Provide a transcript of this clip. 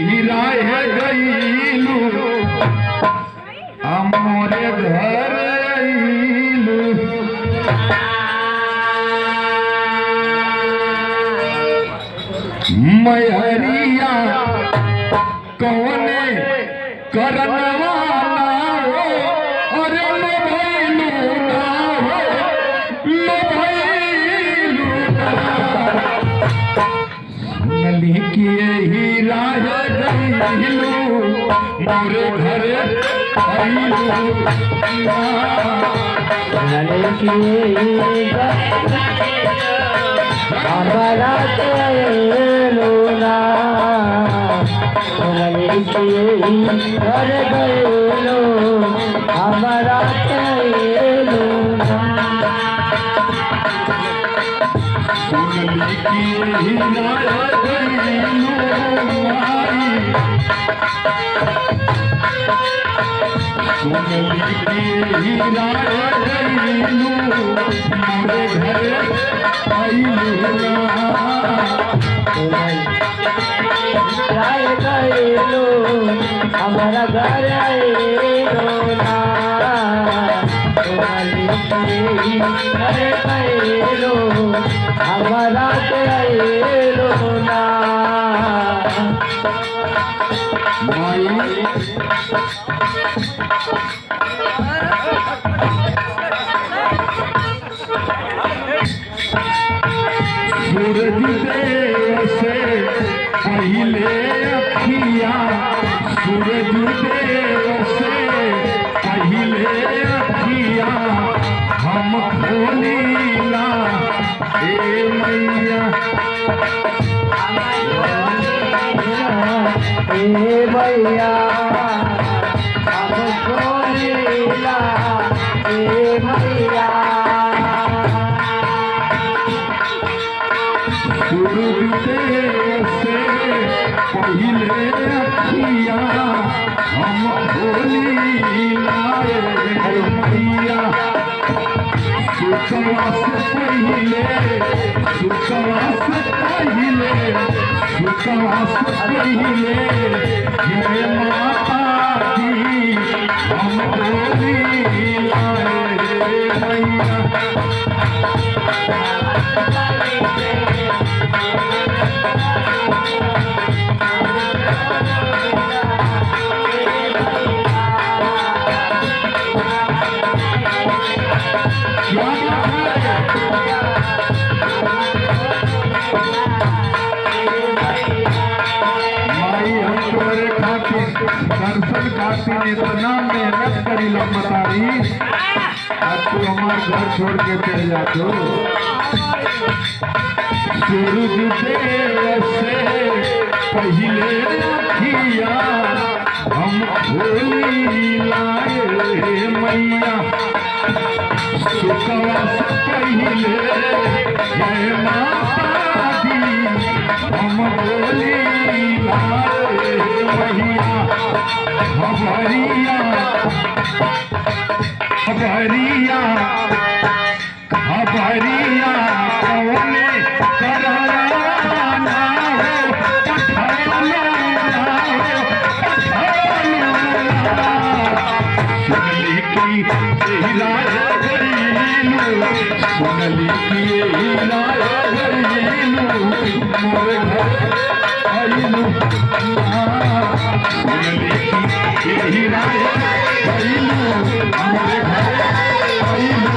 हीरा गईलू मोरे घर आईलू मैहरिया कौने करनवा ना हो अरे लो भैलू ना हो लो भैलू नली किए हीरा गईलू मोरे घर आईलू नली किए हमारा लूना घर गए हमारा लूना हमारा घर रोना हमारा रोना सूरज देव से पहले अखिया सूरज देव से पहले अखिया हम खोलीला ए मैया ए मैया हम खोलीला ए मैया सूरज देव से पहले अखिया हम खोलीला ए मैया सुखवा से पहले सुखवा से पहले सुखवा से पहले हे माता दी हम खोलीला ए मैया दर्शन खातिर इतना मेहनत करी लम्बतारी आज तू हमार घर छोड़ के चल जातो सूरज देव से पहले अखिया हम खोलीला ए मैया सुखवा से पहले जय माता दी हम खोलीला ए मैया हबरिया हबरिया हबरिया कौने कराना हो पठाना सुनली की हीरा गईलू सुनली की हीरा गईलू मोरे घर आईलू हीरा गईलू मोरे घर आईलू